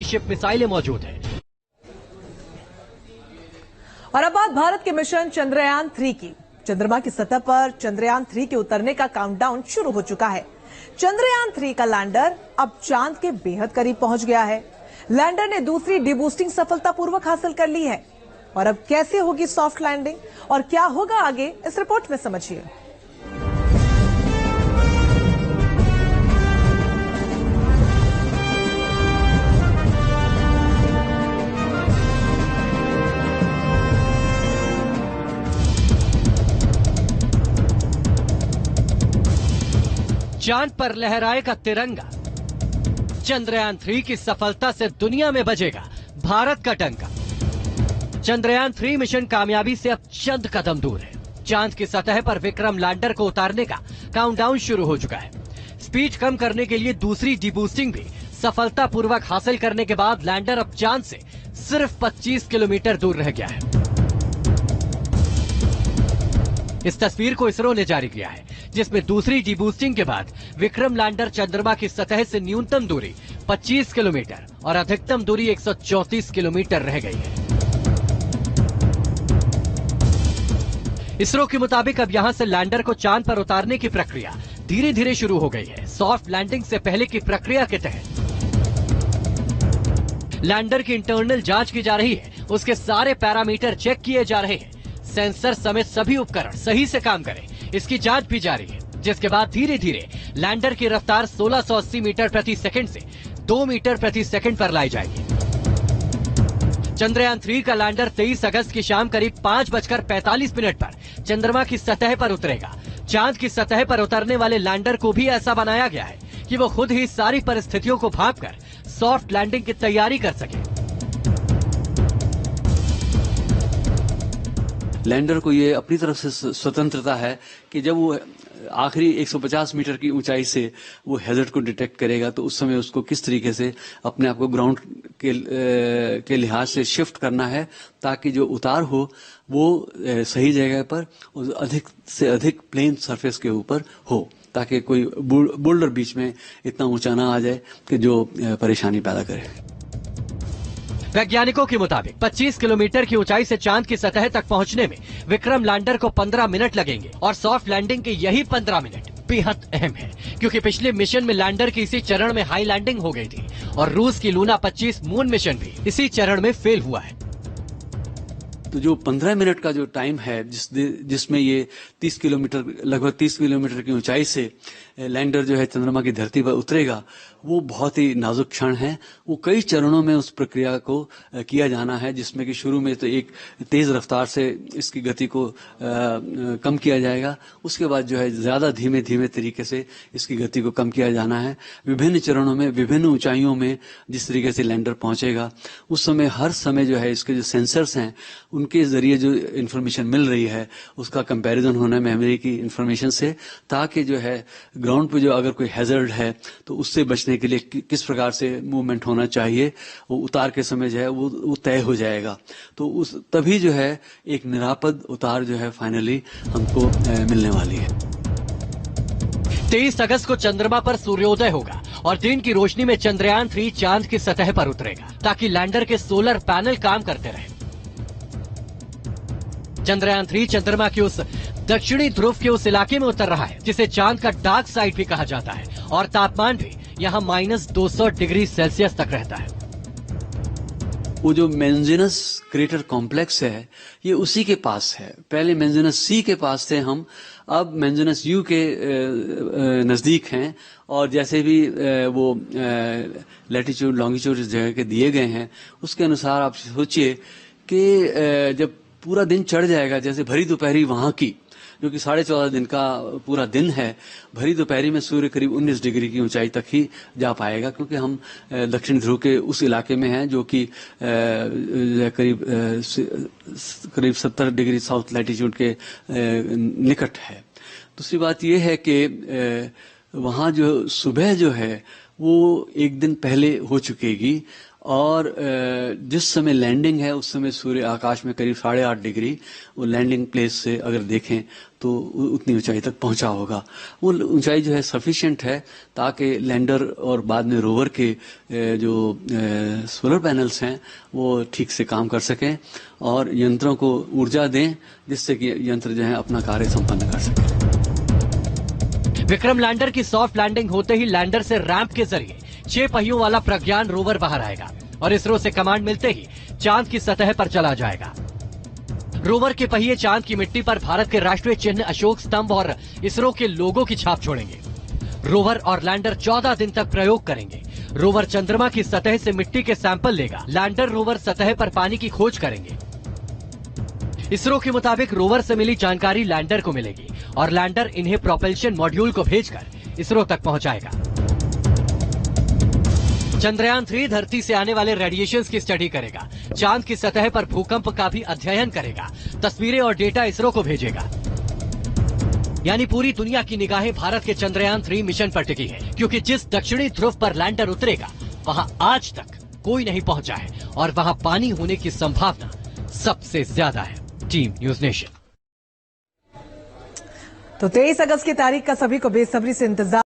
Flagship मिसाइलें मौजूद हैं। और अब बात भारत के मिशन चंद्रयान-3 की। चंद्रमा की सतह पर चंद्रयान-3 के उतरने का काउंटडाउन शुरू हो चुका है। चंद्रयान-3 का लैंडर अब चांद के बेहद करीब पहुंच गया है। लैंडर ने दूसरी डीबूस्टिंग सफलतापूर्वक हासिल कर ली है। और अब कैसे होगी सॉफ्ट लैंडिंग और क्या होगा आगे, इस रिपोर्ट में समझिए। चांद पर लहराएगा तिरंगा। चंद्रयान-3 की सफलता से दुनिया में बजेगा भारत का डंका। चंद्रयान-3 मिशन कामयाबी से अब चंद कदम दूर है। चांद की सतह पर विक्रम लैंडर को उतारने का काउंटडाउन शुरू हो चुका है। स्पीड कम करने के लिए दूसरी डीबूस्टिंग भी सफलतापूर्वक हासिल करने के बाद लैंडर अब चांद से सिर्फ 25 किलोमीटर दूर रह गया है। इस तस्वीर को इसरो ने जारी किया है, जिसमें दूसरी डीबूस्टिंग के बाद विक्रम लैंडर चंद्रमा की सतह से न्यूनतम दूरी 25 किलोमीटर और अधिकतम दूरी 134 किलोमीटर रह गई है। इसरो के मुताबिक अब यहां से लैंडर को चांद पर उतारने की प्रक्रिया धीरे धीरे शुरू हो गई है। सॉफ्ट लैंडिंग से पहले की प्रक्रिया के तहत लैंडर की इंटरनल जांच की जा रही है, उसके सारे पैरामीटर चेक किए जा रहे हैं, सेंसर समेत सभी उपकरण सही से काम करें, इसकी जांच भी जारी है। जिसके बाद धीरे धीरे लैंडर की रफ्तार 1680 मीटर प्रति सेकंड से 2 मीटर प्रति सेकंड पर लाई जाएगी। चंद्रयान-3 का लैंडर 23 अगस्त की शाम करीब 5:45 पर चंद्रमा की सतह पर उतरेगा। चांद की सतह पर उतरने वाले लैंडर को भी ऐसा बनाया गया है कि वो खुद ही सारी परिस्थितियों को भांपकर सॉफ्ट लैंडिंग की तैयारी कर सके। लैंडर को ये अपनी तरफ से स्वतंत्रता है कि जब वो आखिरी 150 मीटर की ऊंचाई से वो हैजर्ड को डिटेक्ट करेगा तो उस समय उसको किस तरीके से अपने आप को ग्राउंड के लिहाज से शिफ्ट करना है, ताकि जो उतार हो वो सही जगह पर अधिक से अधिक प्लेन सरफेस के ऊपर हो, ताकि कोई बोल्डर बीच में इतना ऊंचा ना आ जाए कि जो परेशानी पैदा करे। वैज्ञानिकों के मुताबिक 25 किलोमीटर की ऊंचाई से चांद की सतह तक पहुंचने में विक्रम लैंडर को 15 मिनट लगेंगे और सॉफ्ट लैंडिंग के यही 15 मिनट बेहद अहम है, क्योंकि पिछले मिशन में लैंडर की इसी चरण में हाई लैंडिंग हो गई थी और रूस की लूना 25 मून मिशन भी इसी चरण में फेल हुआ है। तो जो 15 मिनट का जो टाइम है जिसमें ये 30 किलोमीटर लगभग 30 किलोमीटर की ऊंचाई से लैंडर जो है चंद्रमा की धरती पर उतरेगा, वो बहुत ही नाजुक क्षण है। वो कई चरणों में उस प्रक्रिया को किया जाना है, जिसमें कि शुरू में तो एक तेज रफ्तार से इसकी गति को कम किया जाएगा, उसके बाद जो है ज्यादा धीमे धीमे तरीके से इसकी गति को कम किया जाना है। विभिन्न चरणों में विभिन्न ऊंचाइयों में जिस तरीके से लैंडर पहुंचेगा, उस समय हर समय जो है इसके जो सेंसर्स हैं उनके जरिए जो इन्फॉर्मेशन मिल रही है उसका कंपैरिजन होना मेमोरी की इन्फॉर्मेशन से, ताकि जो है ग्राउंड पे जो अगर कोई हैजर्ड है तो उससे बचने के लिए किस प्रकार से मूवमेंट होना चाहिए, वो उतार के समय जो है वो तय हो जाएगा। तो उस तभी जो है एक निरापद उतार जो है फाइनली हमको मिलने वाली है। 23 अगस्त को चंद्रमा पर सूर्योदय होगा और दिन की रोशनी में चंद्रयान-3 चांद की सतह पर उतरेगा, ताकि लैंडर के सोलर पैनल काम करते रहे। चंद्रयान-3 चंद्रमा की उस दक्षिणी ध्रुव के उस इलाके में उतर रहा है जिसे चांद का डार्क साइड भी कहा जाता है, और तापमान भी यहाँ -200 डिग्री सेल्सियस तक रहता है। वो जो मेंजिनस क्रेटर कॉम्प्लेक्स है ये उसी के पास है। पहले मेंजिनस सी के पास थे हम, अब मेंजिनस यू के नजदीक हैं, और जैसे भी वो लैटिट्यूड लॉन्गिट्यूड जगह के दिए गए हैं उसके अनुसार आप सोचिए कि जब पूरा दिन चढ़ जाएगा, जैसे भरी दोपहरी वहां की जो कि 14.5 दिन का पूरा दिन है, भरी दोपहरी में सूर्य करीब 19 डिग्री की ऊंचाई तक ही जा पाएगा, क्योंकि हम दक्षिण ध्रुव के उस इलाके में हैं जो कि करीब 70 डिग्री साउथ लैटिट्यूड के निकट है। दूसरी बात यह है कि वहाँ जो सुबह जो है वो एक दिन पहले हो चुकेगी, और जिस समय लैंडिंग है उस समय सूर्य आकाश में करीब 8.5 डिग्री वो लैंडिंग प्लेस से अगर देखें तो उतनी ऊंचाई तक पहुंचा होगा। वो ऊंचाई जो है सफिशिएंट है ताकि लैंडर और बाद में रोवर के जो सोलर पैनल्स हैं वो ठीक से काम कर सकें और यंत्रों को ऊर्जा दें जिससे कि यंत्र जो है अपना कार्य संपन्न कर सकें। विक्रम लैंडर की सॉफ्ट लैंडिंग होते ही लैंडर से रैंप के जरिए 6 पहियों वाला प्रज्ञान रोवर बाहर आएगा और इसरो से कमांड मिलते ही चांद की सतह पर चला जाएगा। रोवर के पहिए चांद की मिट्टी पर भारत के राष्ट्रीय चिन्ह अशोक स्तंभ और इसरो के लोगों की छाप छोड़ेंगे। रोवर और लैंडर 14 दिन तक प्रयोग करेंगे। रोवर चंद्रमा की सतह से मिट्टी के सैंपल लेगा। लैंडर रोवर सतह पर पानी की खोज करेंगे। इसरो के मुताबिक रोवर से मिली जानकारी लैंडर को मिलेगी और लैंडर इन्हें प्रोपल्शन मॉड्यूल को भेजकर इसरो तक पहुंचाएगा। चंद्रयान 3 धरती से आने वाले रेडिएशंस की स्टडी करेगा, चांद की सतह पर भूकंप का भी अध्ययन करेगा, तस्वीरें और डेटा इसरो को भेजेगा। यानी पूरी दुनिया की निगाहें भारत के चंद्रयान 3 मिशन पर टिकी है, क्योंकि जिस दक्षिणी ध्रुव पर लैंडर उतरेगा वहां आज तक कोई नहीं पहुंचा है और वहां पानी होने की संभावना सबसे ज्यादा है। Team news nation. तो 23 अगस्त की तारीख का सभी को बेसब्री से इंतजार